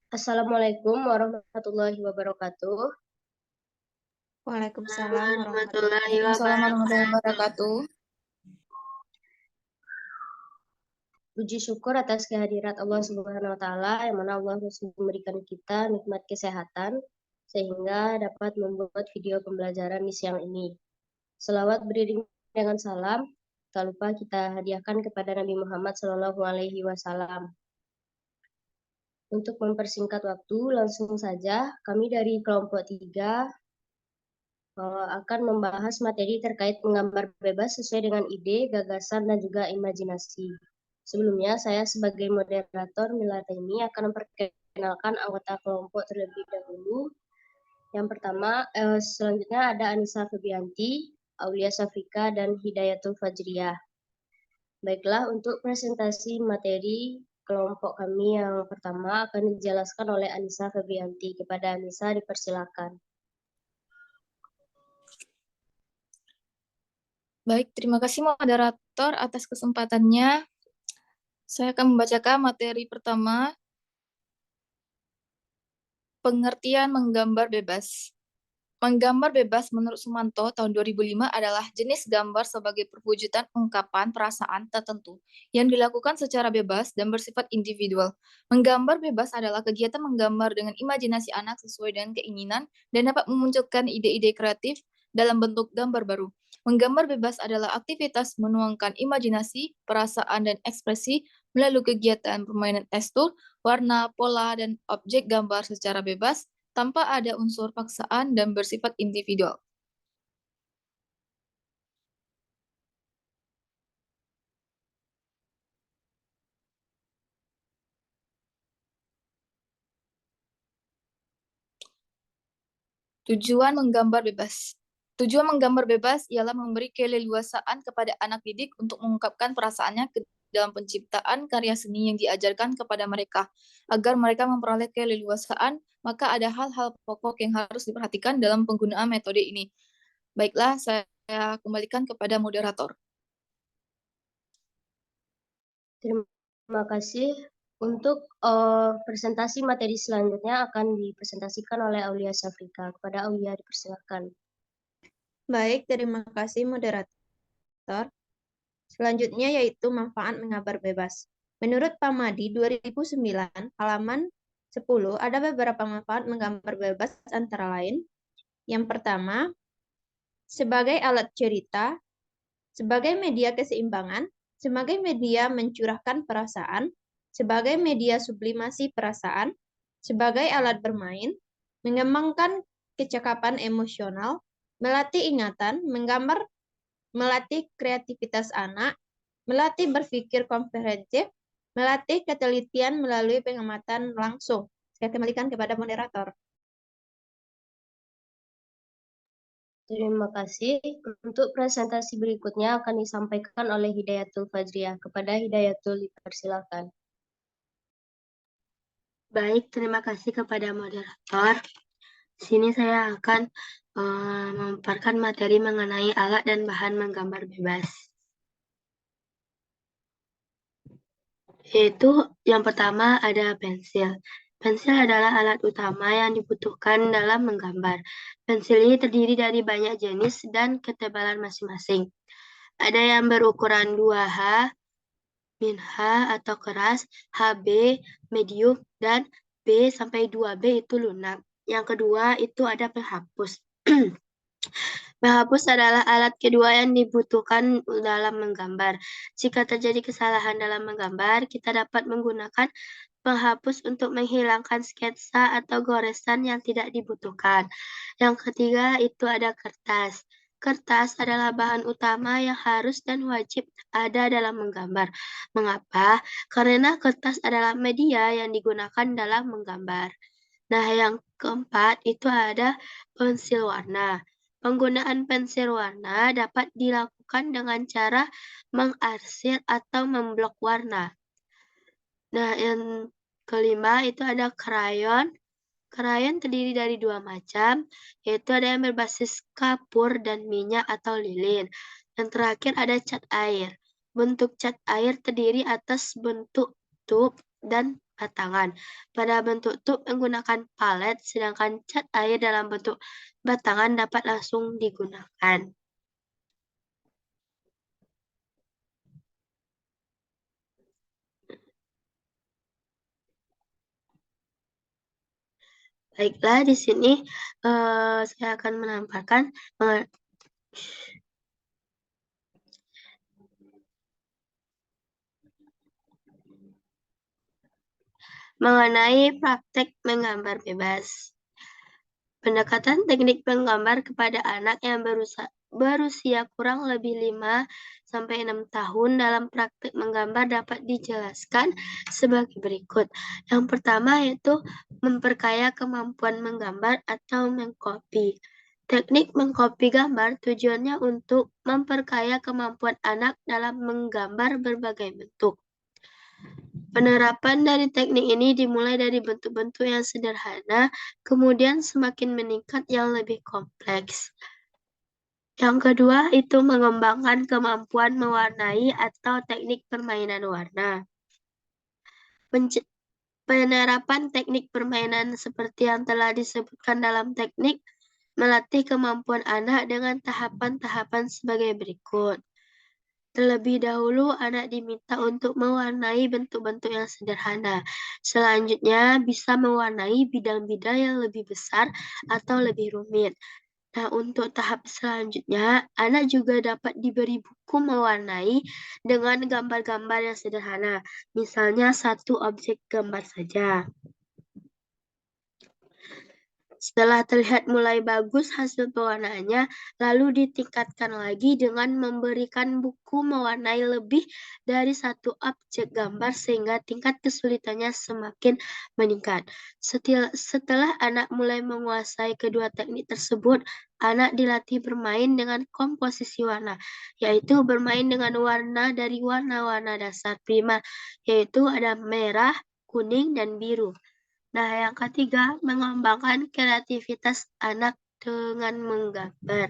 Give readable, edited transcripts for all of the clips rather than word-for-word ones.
Assalamualaikum warahmatullahi wabarakatuh. Waalaikumsalam Warahmatullahi warahmatullahi wabarakatuh. wabarakatuh. Puji syukur atas kehadirat Allah Subhanahu wa taala yang mana Allah memberikan kita nikmat kesehatan sehingga dapat membuat video pembelajaran di siang ini. Selawat beriring dengan salam, tak lupa kita hadiahkan kepada Nabi Muhammad SAW. Untuk mempersingkat waktu, langsung saja kami dari kelompok 3 akan membahas materi terkait menggambar bebas sesuai dengan ide, gagasan, dan juga imajinasi. Sebelumnya, saya sebagai moderator Milata ini akan memperkenalkan anggota kelompok terlebih dahulu. Yang pertama, selanjutnya ada Anissa Febianti, Aulia Safika, dan Hidayatul Fajriyah. Baiklah, untuk presentasi materi kelompok kami yang pertama akan dijelaskan oleh Anissa Febianti. Kepada Anissa, dipersilakan. Baik, terima kasih moderator atas kesempatannya. Saya akan membacakan materi pertama, pengertian menggambar bebas. Menggambar bebas menurut Sumanto tahun 2005 adalah jenis gambar sebagai perwujudan ungkapan perasaan tertentu yang dilakukan secara bebas dan bersifat individual. Menggambar bebas adalah kegiatan menggambar dengan imajinasi anak sesuai dengan keinginan dan dapat memunculkan ide-ide kreatif dalam bentuk gambar baru. Menggambar bebas adalah aktivitas menuangkan imajinasi, perasaan, dan ekspresi melalui kegiatan permainan tekstur, warna, pola, dan objek gambar secara bebas tanpa ada unsur paksaan dan bersifat individual. Tujuan menggambar bebas. Tujuan menggambar bebas ialah memberi keleluasaan kepada anak didik untuk mengungkapkan perasaannya dalam penciptaan karya seni yang diajarkan kepada mereka. Agar mereka memperoleh keleluasaan, maka ada hal-hal pokok yang harus diperhatikan dalam penggunaan metode ini. Baiklah, saya kembalikan kepada moderator. Terima kasih. Untuk presentasi materi selanjutnya akan dipresentasikan oleh Aulia Safrika. Kepada Aulia dipersilakan. Baik, terima kasih moderator. Selanjutnya yaitu manfaat menggambar bebas. Menurut Pamadi 2009, halaman 10, ada beberapa manfaat menggambar bebas antara lain. Yang pertama, sebagai alat cerita, sebagai media keseimbangan, sebagai media mencurahkan perasaan, sebagai media sublimasi perasaan, sebagai alat bermain, mengembangkan kecakapan emosional, melatih ingatan, menggambar, melatih kreativitas anak, melatih berpikir komprehensif, melatih ketelitian melalui pengamatan langsung. Saya kembalikan kepada moderator. Terima kasih. Untuk presentasi berikutnya akan disampaikan oleh Hidayatul Fajriyah. Kepada Hidayatul dipersilakan. Baik, terima kasih kepada moderator. Di sini saya akan memaparkan materi mengenai alat dan bahan menggambar bebas. Yaitu yang pertama ada pensil. Pensil adalah alat utama yang dibutuhkan dalam menggambar. Pensil ini terdiri dari banyak jenis dan ketebalan masing-masing. Ada yang berukuran 2H, min H atau keras, HB, medium, dan B sampai 2B itu lunak. Yang kedua itu ada penghapus. Penghapus adalah alat kedua yang dibutuhkan dalam menggambar. Jika terjadi kesalahan dalam menggambar, kita dapat menggunakan penghapus untuk menghilangkan sketsa atau goresan yang tidak dibutuhkan. Yang ketiga itu ada kertas. Kertas adalah bahan utama yang harus dan wajib ada dalam menggambar. Mengapa? Karena kertas adalah media yang digunakan dalam menggambar. Nah, yang keempat itu ada pensil warna. Penggunaan pensil warna dapat dilakukan dengan cara mengarsir atau memblok warna. Nah, yang kelima itu ada krayon. Krayon terdiri dari dua macam, yaitu ada yang berbasis kapur dan minyak atau lilin. Yang terakhir ada cat air. Bentuk cat air terdiri atas bentuk tub dan batangan. Pada bentuk tub menggunakan palet, sedangkan cat air dalam bentuk batangan dapat langsung digunakan. Baiklah, di sini saya akan menampilkan mengenai praktek menggambar bebas. Pendekatan teknik menggambar kepada anak yang berusia kurang lebih 5-6 tahun dalam praktek menggambar dapat dijelaskan sebagai berikut. Yang pertama yaitu memperkaya kemampuan menggambar atau mengcopy. Teknik mengcopy gambar tujuannya untuk memperkaya kemampuan anak dalam menggambar berbagai bentuk. Penerapan dari teknik ini dimulai dari bentuk-bentuk yang sederhana, kemudian semakin meningkat yang lebih kompleks. Yang kedua itu mengembangkan kemampuan mewarnai atau teknik permainan warna. Penerapan teknik permainan seperti yang telah disebutkan dalam teknik melatih kemampuan anak dengan tahapan-tahapan sebagai berikut. Terlebih dahulu, anak diminta untuk mewarnai bentuk-bentuk yang sederhana. Selanjutnya, bisa mewarnai bidang-bidang yang lebih besar atau lebih rumit. Nah, untuk tahap selanjutnya, anak juga dapat diberi buku mewarnai dengan gambar-gambar yang sederhana. Misalnya, satu objek gambar saja. Setelah terlihat mulai bagus hasil pewarnaannya, lalu ditingkatkan lagi dengan memberikan buku mewarnai lebih dari satu objek gambar sehingga tingkat kesulitannya semakin meningkat. Setelah anak mulai menguasai kedua teknik tersebut, anak dilatih bermain dengan komposisi warna, yaitu bermain dengan warna dari warna-warna dasar prima, yaitu ada merah, kuning, dan biru. Nah, yang ketiga, mengembangkan kreativitas anak dengan menggambar.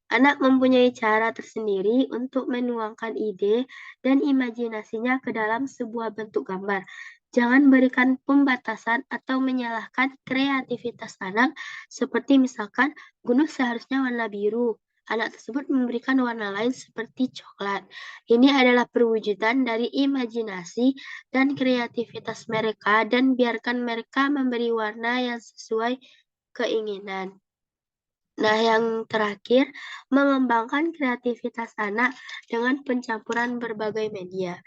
Anak mempunyai cara tersendiri untuk menuangkan ide dan imajinasinya ke dalam sebuah bentuk gambar. Jangan berikan pembatasan atau menyalahkan kreativitas anak, seperti misalkan gunung seharusnya warna biru. Anak tersebut memberikan warna lain seperti coklat. Ini adalah perwujudan dari imajinasi dan kreativitas mereka dan biarkan mereka memberi warna yang sesuai keinginan. Nah, yang terakhir, mengembangkan kreativitas anak dengan pencampuran berbagai media.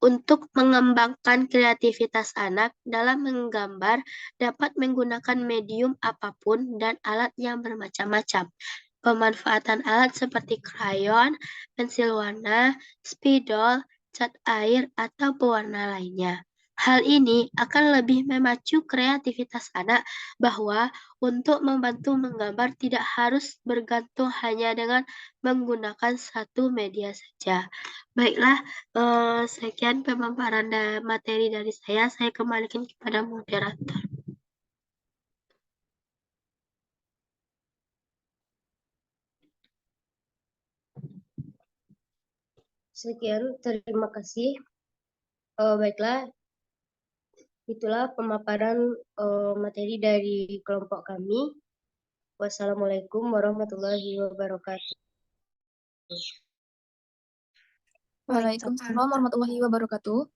Untuk mengembangkan kreativitas anak dalam menggambar dapat menggunakan medium apapun dan alat yang bermacam-macam. Pemanfaatan alat seperti krayon, pensil warna, spidol, cat air, atau pewarna lainnya. Hal ini akan lebih memacu kreativitas anak bahwa untuk membantu menggambar tidak harus bergantung hanya dengan menggunakan satu media saja. Baiklah, sekian pemaparan materi dari saya kembalikan kepada moderator. Sekian, terima kasih. Baiklah, itulah pemaparan materi dari kelompok kami. Wassalamualaikum warahmatullahi wabarakatuh. Waalaikumsalam warahmatullahi wabarakatuh.